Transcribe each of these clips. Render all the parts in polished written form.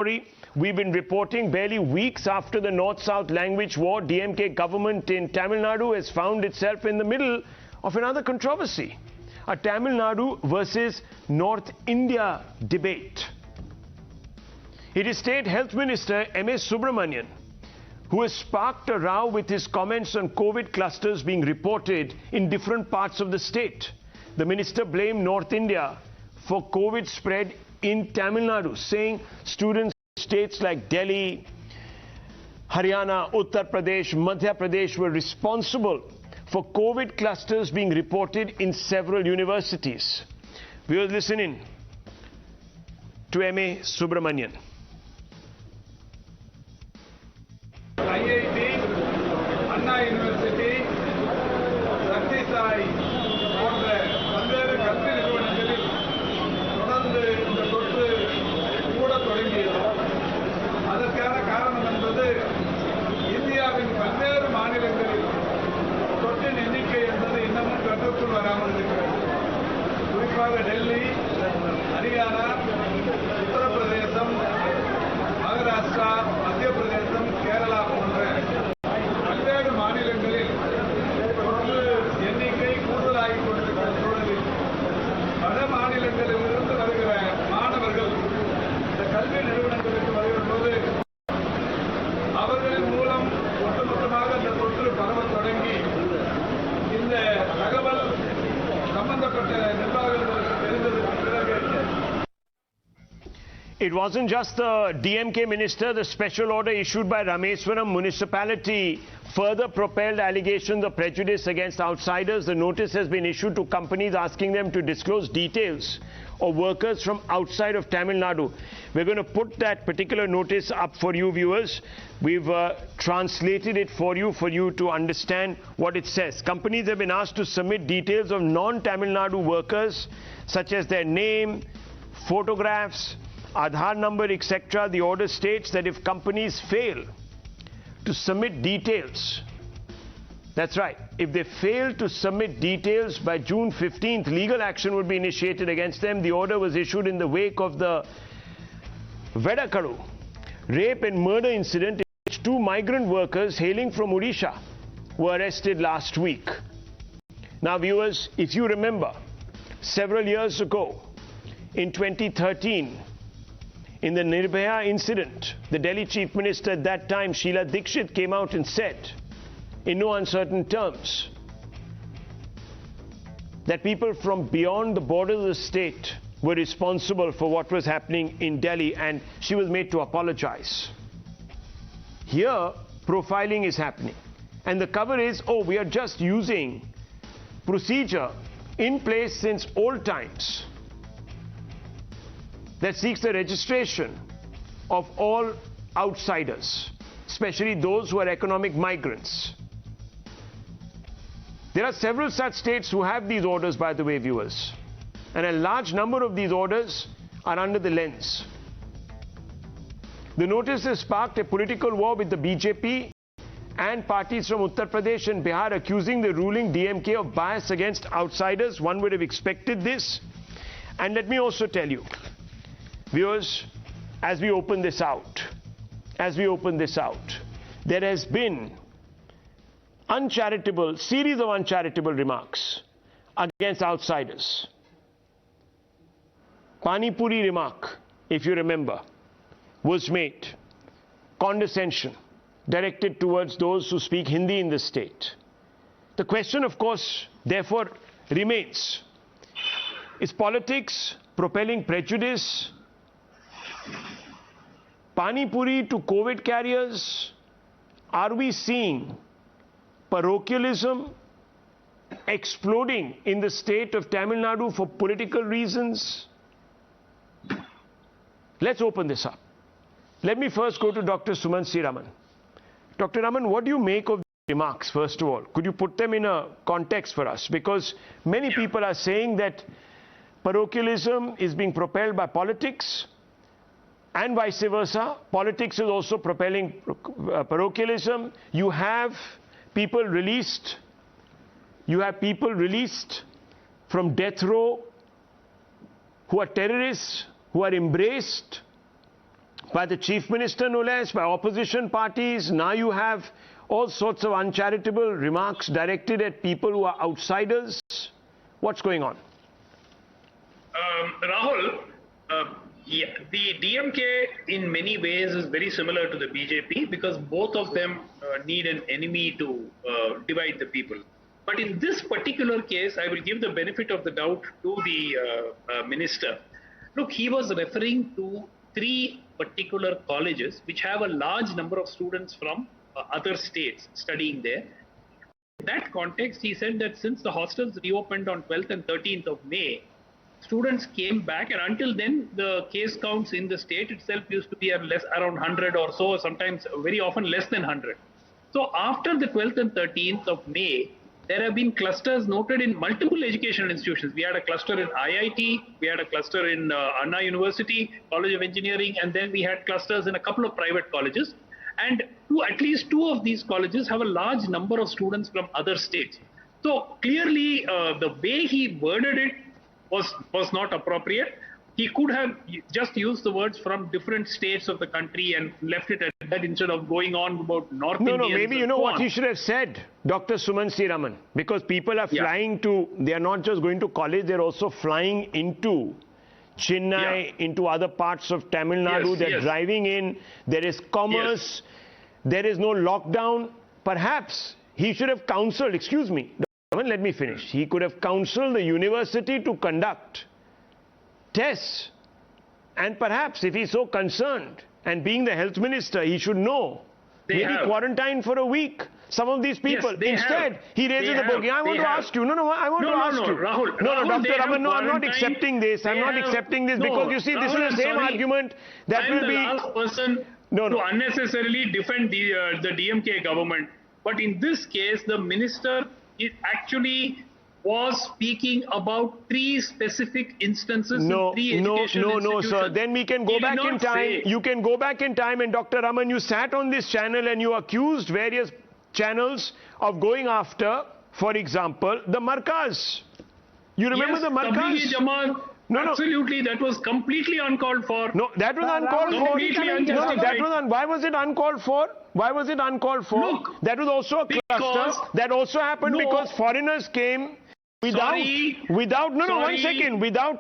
We've been reporting barely weeks after the North-South language war, DMK government in Tamil Nadu has found itself in the middle of another controversy. A Tamil Nadu versus North India debate. It is State Health Minister M.A. Subramanian who has sparked a row with his comments on COVID clusters being reported in different parts of the state. The minister blamed North India for COVID spread in Tamil Nadu, saying students in states like Delhi, Haryana, Uttar Pradesh, Madhya Pradesh were responsible for COVID clusters being reported in several universities. We will listen in to M.A. Subramanian. IIT, Anna University, Satisai, போன்ற பல்வேறு கல்வி நிறுவனங்களில் தொடர்ந்து இந்த தொற்று கூட தொடங்கியது. அதற்கான காரணம் என்பது இந்தியாவின் பல்வேறு மாநிலங்களில் தொற்றின் எண்ணிக்கை என்பது இன்னமும் கட்டுக்குள் வராமல் இருக்கிறது. குறிப்பாக டெல்லி, ஹரியானா, உத்தரப்பிரதேசம், மகாராஷ்டிரா, மத்திய பிரதேசம், கேரளா போன்ற பல்வேறு மாநிலங்களில் தொற்று எண்ணிக்கை கூடுதலாகிக் கொண்டிருக்கிற சூழலில் வட மாநிலங்களிலிருந்து வருகிற மாணவர்கள் இந்த கல்வி நிறுவனங்களுக்கு வருகிற போது அவர்களின் மூலம் ஒட்டுமொத்தமாக இந்த தொற்று பரவத் தொடங்கி இந்த தகவல் சம்பந்தப்பட்ட நிர்வாகங்களுக்கு தெரிந்ததற்கு பிறகு It wasn't just the DMK minister. The special order issued by Rameshwaram Municipality further propelled allegations of prejudice against outsiders. The notice has been issued to companies asking them to disclose details of workers from outside of Tamil Nadu. We're going to put that particular notice up for you viewers. We've translated it for you to understand what it says. Companies have been asked to submit details of non-Tamil Nadu workers such as their name, photographs, Aadhaar number, etc. The order states that if companies fail to submit details, that's right, if they fail to submit details by June 15th, legal action would be initiated against them. The order was issued in the wake of the Vedakaru rape and murder incident in which two migrant workers hailing from Odisha were arrested last week. Now viewers, if you remember, several years ago, in 2013, in the Nirbhaya incident, the Delhi Chief Minister at that time, Sheila Dikshit, came out and said, in no uncertain terms, that people from beyond the borders of the state were responsible for what was happening in Delhi, and she was made to apologize. Here, profiling is happening. And the cover is, oh, we are just using procedure in place since old times that seeks the registration of all outsiders, especially those who are economic migrants. There are several such states who have these orders, by the way, viewers. And a large number of these orders are under the lens. The notice has sparked a political war with the BJP and parties from Uttar Pradesh and Bihar accusing the ruling DMK of bias against outsiders. One would have expected this. And let me also tell you, viewers, as we open this out, there has been series of uncharitable remarks against outsiders. Pani Puri remark, if you remember, was made. Condescension directed towards those who speak Hindi in the state. The question, of course, therefore remains, is politics propelling prejudice, Pani Puri to COVID carriers? Are we seeing parochialism exploding in the state of Tamil Nadu for political reasons? Let's open this up. Let me first go to Dr. Sumanth Raman. Dr. Raman, what do you make of the remarks, first of all? Could you put them in a context for us? Because many people are saying that parochialism is being propelled by politics, and vice versa. Politics is also propelling parochialism. You have people released from death row who are terrorists, who are embraced by the Chief Minister, no less, by opposition parties. Now you have all sorts of uncharitable remarks directed at people who are outsiders. What's going on? Rahul, yeah, the DMK in many ways is very similar to the BJP because both of them need an enemy to divide the people. But in this particular case, I will give the benefit of the doubt to the minister. Look, he was referring to 3 particular colleges which have a large number of students from other states studying there. In that context, he said that since the hostels reopened on 12th and 13th of May, students came back, and until then, the case counts in the state itself used to be around 100 or so, sometimes very often less than 100. So after the 12th and 13th of May, there have been clusters noted in multiple educational institutions. We had a cluster in IIT, we had a cluster in Anna University, College of Engineering, and then we had clusters in a couple of private colleges. And at least 2 of these colleges have a large number of students from other states. So clearly, the way he worded it was not appropriate. He could have just used the words from different states of the country and left it at that instead of going on about North Indians. No, maybe you know what he should have said, Dr. Sumanth Raman, because people are flying to, they are not just going to college, they're also flying into Chennai, into other parts of Tamil Nadu. They're driving in. There is commerce. There is no lockdown. Perhaps he should have counseled, excuse me, let me finish. He could have counseled the university to conduct tests. And perhaps if he's so concerned, and being the health minister, he should know. Maybe quarantine for a week. Some of these people. Instead, he raises the bogey. I want to ask you. I want to ask you. Rahul, Dr. Raman, I'm not accepting this. I'm not accepting this because you see, this is the same argument that will be. I'm the last person to unnecessarily defend the DMK government. But in this case, the minister actually was speaking about 3 specific instances in 3 educational institutions. No, sir. Then we can go back in time. You can go back in time, and Dr. Raman, you sat on this channel and you accused various channels of going after, for example, the markas. You remember the markas? Absolutely, that was completely uncalled for. No, that was uncalled for. Why was it uncalled for? Why was it uncalled for? Look, that was also a cluster. That also happened because foreigners came without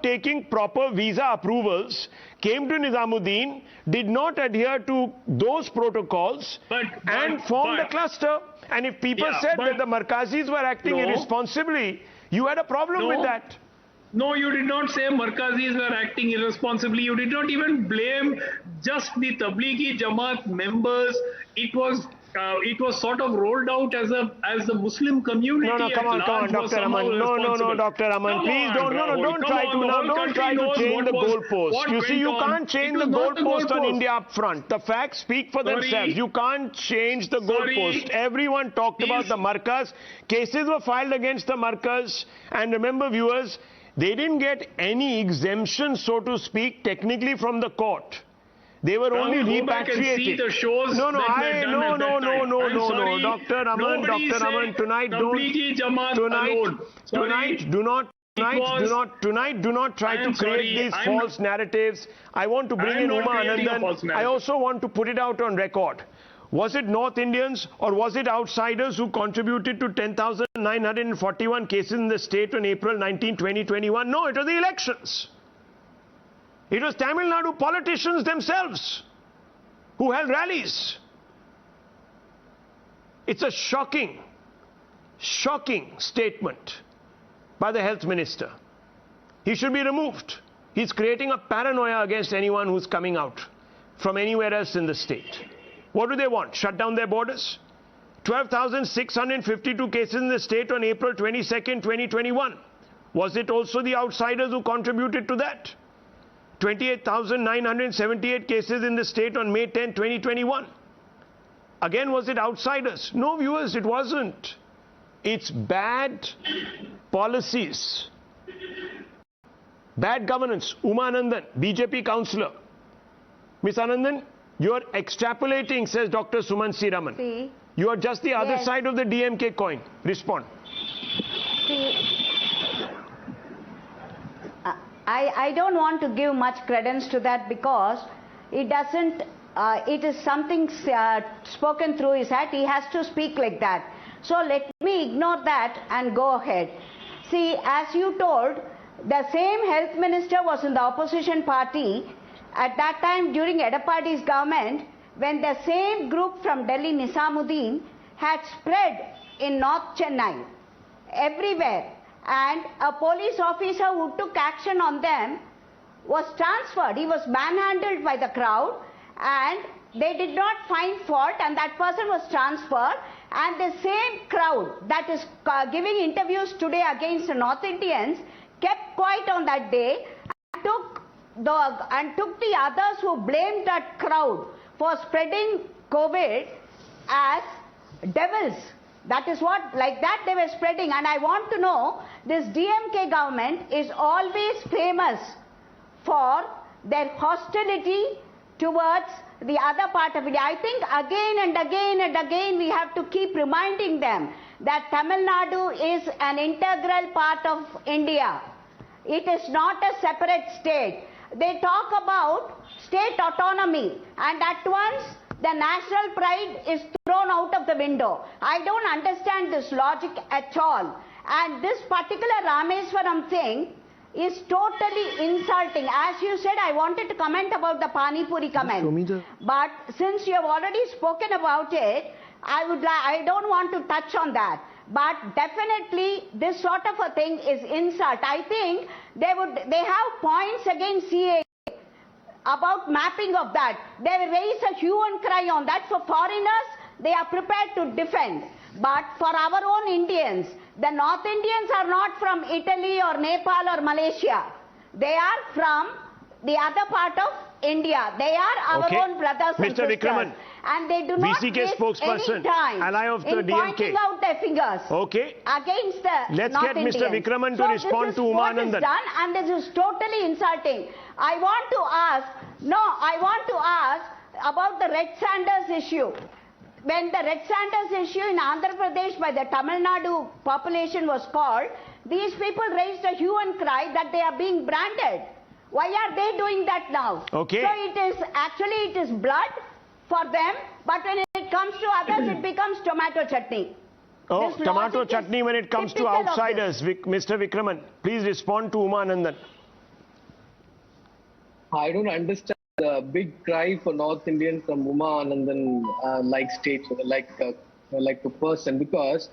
taking proper visa approvals, came to Nizamuddin, did not adhere to those protocols, and formed a cluster. And if people said that the Markazis were acting irresponsibly, you had a problem with that. No, you did not say Markazis were acting irresponsibly. You did not even blame just the Tablighi Jamaat members. It was sort of rolled out as the Muslim community. Come on, Dr. Raman. No, Dr. Raman. Please don't try to change the goalpost. You see, you can't change the goalpost on India Upfront. The facts speak for themselves. You can't change the goalpost. Everyone talked about the markas. Cases were filed against the markas. And remember, viewers, they didn't get any exemption, so to speak, technically from the court. They were only repatriated. No, Dr. Raman, tonight do not try to create these false narratives. I want to bring in Uma Anandan. I also want to put it out on record. Was it North Indians or was it outsiders who contributed to 10,941 cases in the state on April 19, 2021? No, it was the elections. It was Tamil Nadu politicians themselves who held rallies. It's a shocking statement by the health minister. He should be removed. He's creating a paranoia against anyone who's coming out from anywhere else in the state. What do they want? Shut down their borders? 12,652 cases in the state on April 22nd, 2021. Was it also the outsiders who contributed to that? 28,978 cases in the state on May 10, 2021. Again, was it outsiders? No, viewers, it wasn't. It's bad policies. Bad governance. Uma Anandan, BJP councillor. Ms. Anandan, you are extrapolating, says Dr. Sumanth Raman. See, you are just the other side of the DMK coin. Respond. See, I don't want to give much credence to that because it doesn't, it is something spoken through his head. He has to speak like that. So let me ignore that and go ahead. See, as you told, the same health minister was in the opposition party at that time during Edapadi's government, when the same group from Delhi, Nizamuddin, had spread in North Chennai, everywhere, and a police officer who took action on them was transferred. He was manhandled by the crowd, and they did not find fault, and that person was transferred. And the same crowd that is giving interviews today against the North Indians kept quiet on that day and took the others who blamed that crowd for spreading COVID as devils. That is what, like that they were spreading. And I want to know, this DMK government is always famous for their hostility towards the other part of India. I think again and again and again we have to keep reminding them that Tamil Nadu is an integral part of India. It is not a separate state. They talk about state autonomy, and at once the national pride is thrown out of the window. I don't understand this logic at all. And this particular Rameshwaram thing is totally insulting. As you said, I wanted to comment about the Pani Puri comment. But since you have already spoken about it, I don't want to touch on that. But definitely this sort of a thing is insult. I think they have points against CA about mapping of that. They will raise a hue and cry on that. For foreigners, they are prepared to defend. But for our own Indians, the North Indians are not from Italy or Nepal or Malaysia. They are from the other part of India. They are our own brothers and sisters. Mr. Vikraman, and they do not waste any time in pointing out their fingers against the Let's North get Indians. Mr. Vikraman to respond to Umanandan. This is done, and this is totally insulting. I want to ask about the Red Sanders issue. When the Red Sanders issue in Andhra Pradesh by the Tamil Nadu population was called, these people raised a hue and cry that they are being branded. Why are they doing that now? So it is blood for them, but when it comes to others, it becomes tomato chutney. Oh, tomato chutney when it comes to outsiders. Mr. Vikraman, please respond to Umanandan. I don't understand the big cry for North Indian from Umanandan like state, like a person, because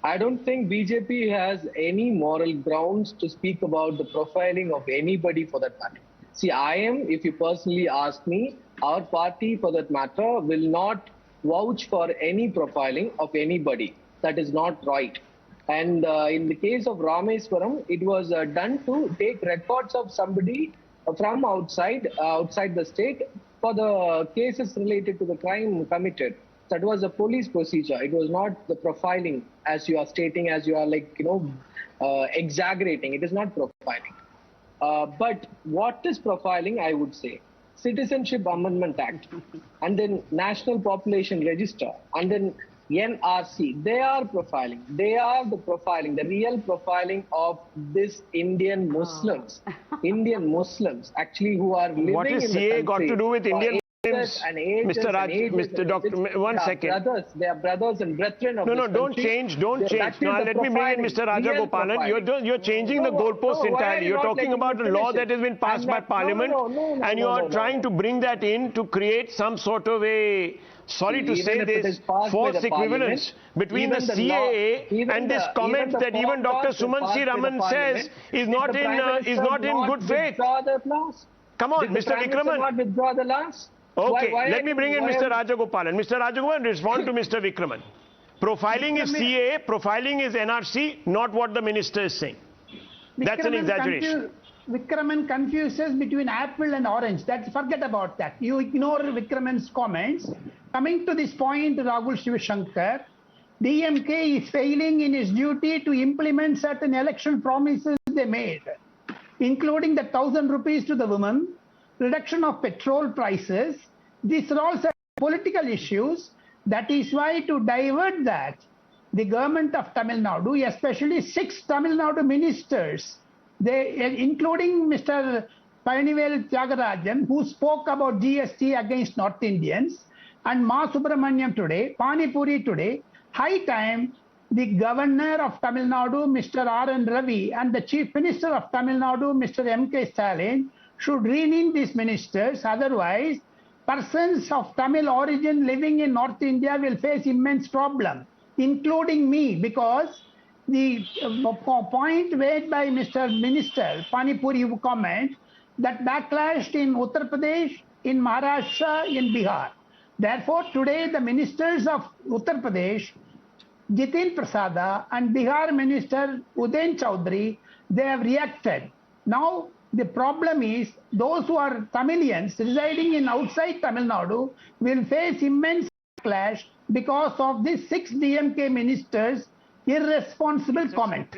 I don't think BJP has any moral grounds to speak about the profiling of anybody for that matter. See, if you personally ask me, our party for that matter will not vouch for any profiling of anybody. That is not right. And in the case of Rameshwaram, it was done to take records of somebody from outside the state for the cases related to the crime committed. That was a police procedure. It was not the profiling as you are stating, as you are exaggerating. It is not profiling. But what is profiling, I would say? Citizenship Amendment Act, and then National Population Register, and then NRC. They are profiling. They are the profiling, the real profiling of this Indian Muslims. Indian Muslims, actually, who are living in the country. What is CA got to do with Indian Muslims? Mr. Doctor, one second. They are brothers and brethren of No, don't change. Now, let me bring in Mr. Rajagopalan. You're changing the goalposts entirely. You're talking about a law that has been passed by Parliament, and you are trying to bring that in to create some sort of a, sorry to say this, false equivalence between the CAA and this comment that even Dr. Sumanth Raman says is not in good faith. Come on, Mr. Vikraman. Not withdraw the laws? Okay, let me bring in Mr. Rajagopalan. Mr. Rajagopalan, respond to Mr. Vikraman. Profiling is CAA, profiling is NRC, not what the minister is saying. That's an exaggeration. Vikraman confuses between apple and orange. Forget about that. You ignore Vikraman's comments. Coming to this point, Rahul Shivashankar, DMK is failing in its duty to implement certain election promises they made, including the 1,000 rupees to the women, reduction of petrol prices. These are all political issues. That is why, to divert that, the government of Tamil Nadu, especially 6 Tamil Nadu ministers, including Mr. Panivel Tyagarajan, who spoke about GST against North Indians, and Ma Subramaniam today, Pani Puri today. High time the Governor of Tamil Nadu, Mr. R.N. Ravi, and the Chief Minister of Tamil Nadu, Mr. M.K. Stalin, should rename these ministers. Otherwise, persons of Tamil origin living in North India will face immense problem, including me, because the point made by Mr. Minister Panipuri, you comment that backlash in Uttar Pradesh, in Maharashtra, in Bihar. Therefore, today the ministers of Uttar Pradesh, Jitin Prasada, and Bihar Minister Udain Chaudhary, they have reacted. Now, the problem is those who are Tamilians residing in outside Tamil Nadu will face immense backlash because of these 6 DMK ministers' irresponsible comment.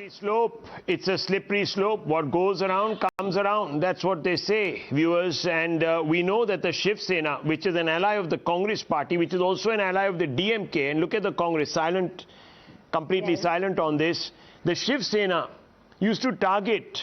It's a slippery slope. What goes around comes around. That's what they say, viewers. And we know that the Shiv Sena, which is an ally of the Congress party, which is also an ally of the DMK, and look at the Congress, silent, completely silent on this. The Shiv Sena used to target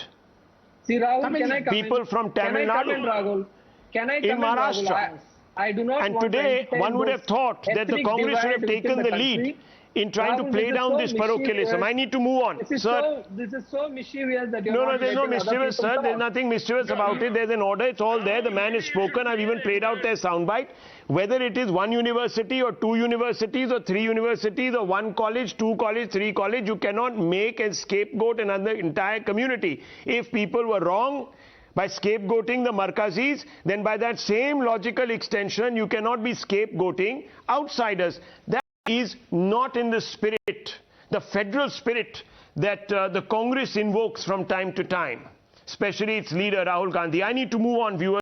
people from Tamil Nadu in Maharashtra. I do not and today, one would have thought that the Congress would have taken the lead in trying to play down this parochialism. I need to move on, sir. This is so mischievous that you're No, there's no mischievous, sir. There's nothing mischievous about it. There's an order. It's all there. The man has spoken. I've even played out their soundbite. Whether it is 1 university or 2 universities or 3 universities or 1 college, 2 college, 3 college, you cannot make and scapegoat another entire community. If people were wrong by scapegoating the Markazis, then by that same logical extension, you cannot be scapegoating outsiders. That is not in the spirit, the federal spirit that the Congress invokes from time to time, especially its leader Rahul Gandhi. I need to move on, viewers.